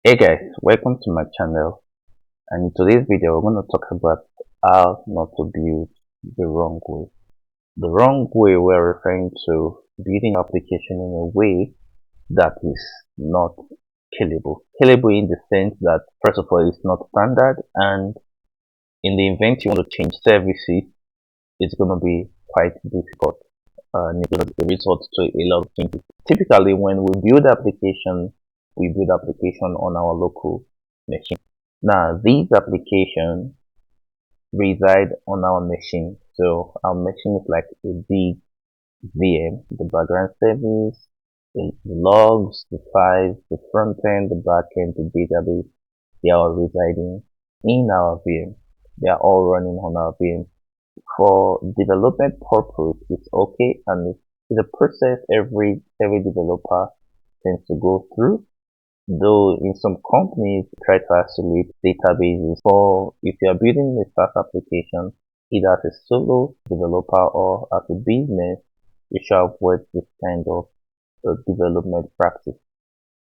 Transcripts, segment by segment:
Hey guys, welcome to my channel, and in today's video we're going to talk about how not to build the wrong way. The wrong way we're referring to building application in a way that is not scalable. Scalable in the sense that first of all it's not standard, and in the event you want to change services, it's going to be quite difficult and it's going to result to a lot of changes. Typically when we build application on our local machine. Now, these applications reside on our machine. So our machine is like a big VM. The background service, the logs, the files, the front end, the back end, the database, they are all residing in our VM. They are all running on our VM. For development purpose, it's okay, and it's a process every developer tends to go through. Though in some companies try to isolate databases, for if you are building a SaaS application, either as a solo developer or as a business, you should avoid this kind of development practice.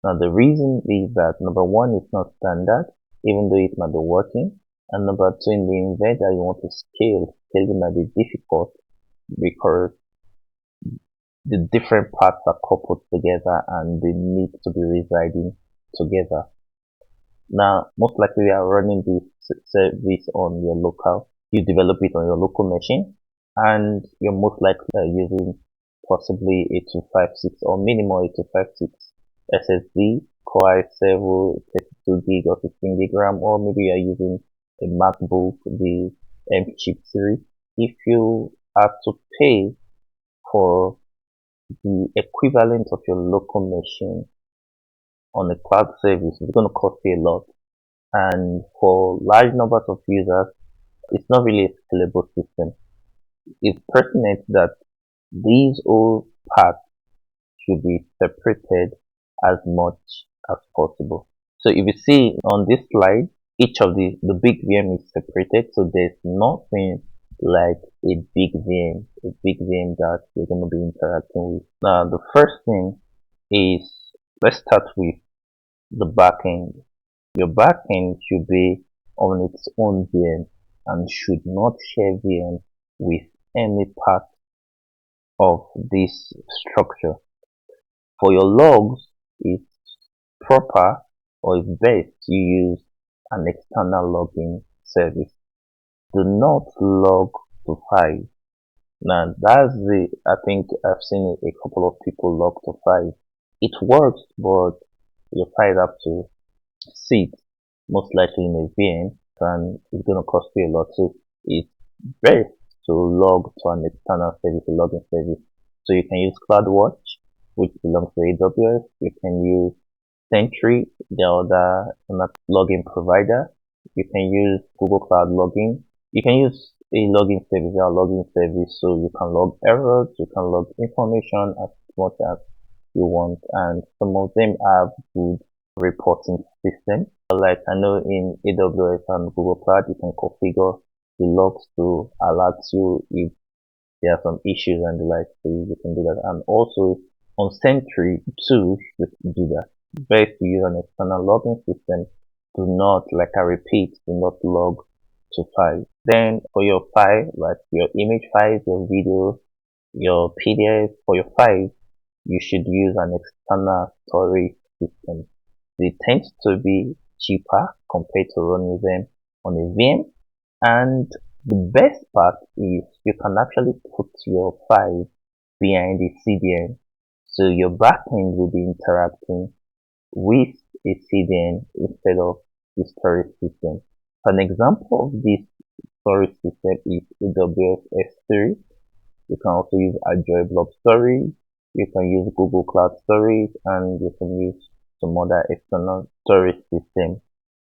Now the reason is that number one, it's not standard, even though it might be working, and number two, in the event that you want to scaling might be difficult because the different parts are coupled together and they need to be residing together. Now, most likely you are running this service on your local, you develop it on your local machine, and you're most likely using possibly 8256 or minimum 8256 SSD, Core i7, 32 gig or 16 gig RAM, or maybe you're using a MacBook, the M chip series. If you have to pay for the equivalent of your local machine on a cloud service, it's going to cost you a lot. And for large numbers of users, it's not really a scalable system. It's pertinent that these all parts should be separated as much as possible. So if you see on this slide, each of the big VM is separated, so there's nothing like a big VM that you're going to be interacting with. Now the first thing is, let's start with the backend. Your backend should be on its own VM and should not share VM with any part of this structure. For your logs, it's proper or it's best to use an external logging service. Do not log to files. Now I think I've seen a couple of people log to files. It works, but your file have to sit most likely in a VM, and it's going to cost you a lot. So it's best to log to an external service, a logging service. So you can use CloudWatch, which belongs to AWS. You can use Sentry, the other logging provider. You can use Google Cloud Logging. You can use a logging service, a logging service, so you can log errors, you can log information as much as you want, and some of them have good reporting system. Like I know in AWS and Google Cloud, you can configure the logs to alert you if there are some issues and the like, so you can do that. And also on Sentry too, you can do that. Best to use an external logging system. Do not, like I repeat, do not log to files. Then for your file, like your image files, your video, your PDF, for your files, you should use an external storage system. They tend to be cheaper compared to running them on a VM. And the best part is you can actually put your file behind the CDN. So your backend will be interacting with a CDN instead of the storage system. An example of this storage system is AWS S3. You can also use Azure Blob Storage. You can use Google Cloud Storage, and you can use some other external storage system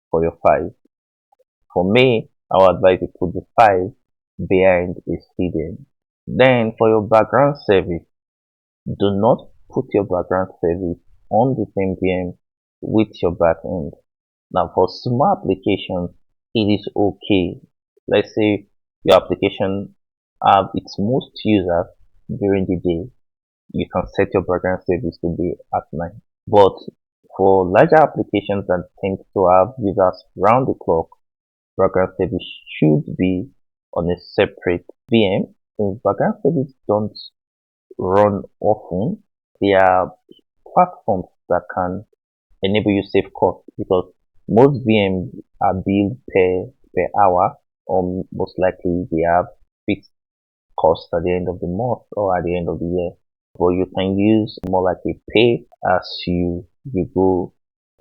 for your files. For me, I would advise you put the file behind a CDN. Then for your background service, do not put your background service on the same VM with your backend. Now for small applications, it is okay. Let's say your application have its most users during the day. You can set your background service to be at night. But For larger applications that tend to have users round the clock, background service should be on a separate VM. Since background service don't run often, there are platforms that can enable you save cost because most VMs are billed per hour, or most likely they have fixed cost at the end of the month or at the end of the year. But you can use more like a pay as you go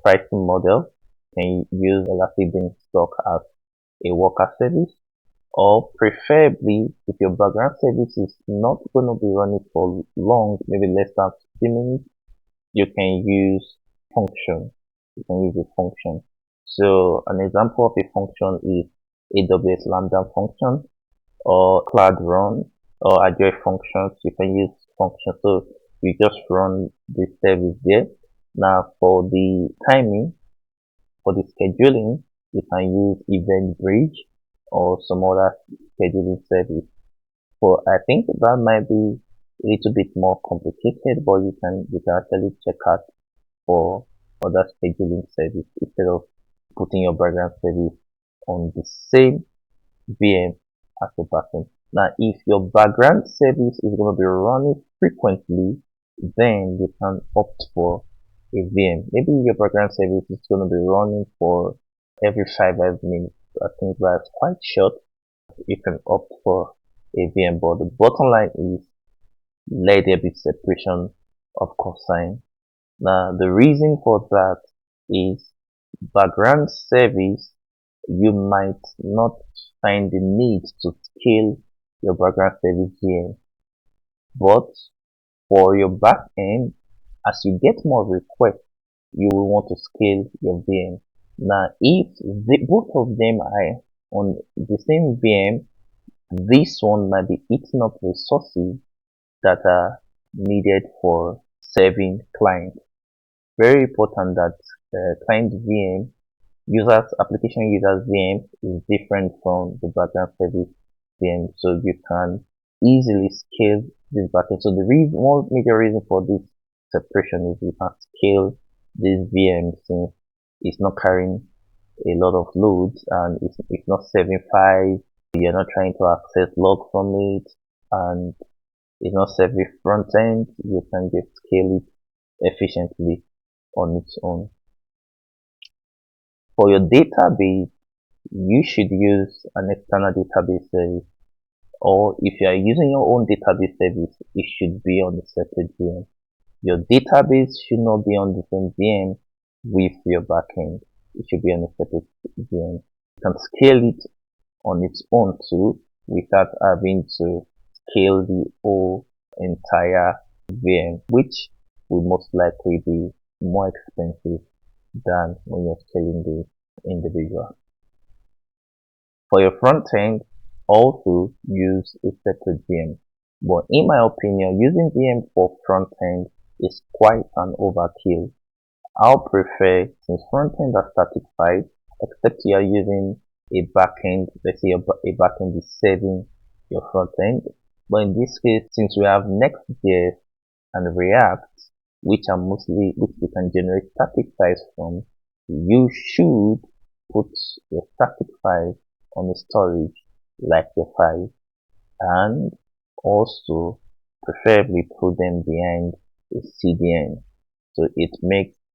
pricing model. You can use Elastic Beanstalk as a worker service, or preferably if your background service is not going to be running for long, maybe less than 50 minutes, you can use function. You can use a function. So an example of a function is AWS Lambda function or Cloud Run or Azure functions. You can use function. So you just run the service there. Now for the timing, for the scheduling, you can use Event Bridge or some other scheduling service. For I think that might be a little bit more complicated, but you can actually check out for other scheduling service instead of putting your background service on the same VM as the backend. Now, if your background service is going to be running frequently, then you can opt for a VM. Maybe your background service is going to be running for every 5 minutes. I think that's quite short. You can opt for a VM, but the bottom line is let there be separation of cosine. Now, the reason for that is background service, you might not find the need to scale your background service VM, but for your backend, as you get more requests, you will want to scale your VM. Now, if both of them are on the same VM, this one might be eating up resources that are needed for serving clients. Very important that client VM application users VM is different from the background service VM, so you can easily scale this backend. So the one major reason for this separation is you can scale this VM since it's not carrying a lot of loads and it's not saving files. You're not trying to access log from it, and it's not serving front end. You can just scale it efficiently on its own. For your database, you should use an external database service, or if you are using your own database service, it should be on a separate VM. Your database should not be on the same VM with your backend. It should be on a separate VM. You can scale it on its own too without having to scale the whole entire VM, which will most likely be more expensive than when you're scaling the individual. For your front end, also use a separate VM. But in my opinion, using VM for front end is quite an overkill. I'll prefer, since front end are static files, except you are using a backend, let's say a backend is serving your front end. But in this case, since we have Next.js and React, which we can generate static files from, you should put your static files on the storage like your file, and also preferably put them behind a CDN.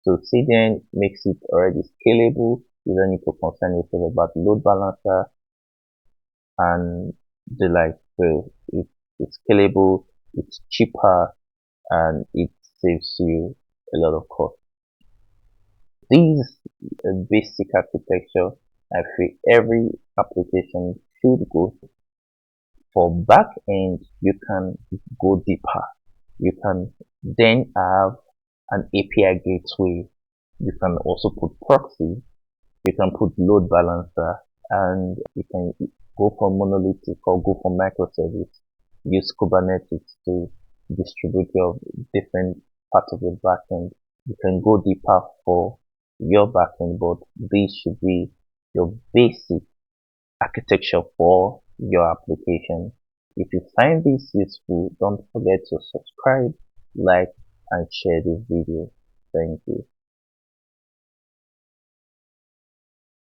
CDN makes it already scalable. You don't need to concern yourself about load balancer and the like. So it's scalable, it's cheaper, and it saves you a lot of cost. This basic architecture I feel every application should go through. For backend, you can go deeper. You can then have an API gateway. You can also put proxy. You can put load balancer, and you can go for monolithic or go for microservice. Use Kubernetes to distribute your different parts of your backend. You can go deeper for your backend, but this should be your basic architecture for your application. If you find this useful, don't forget to subscribe, like, and share this video. Thank you.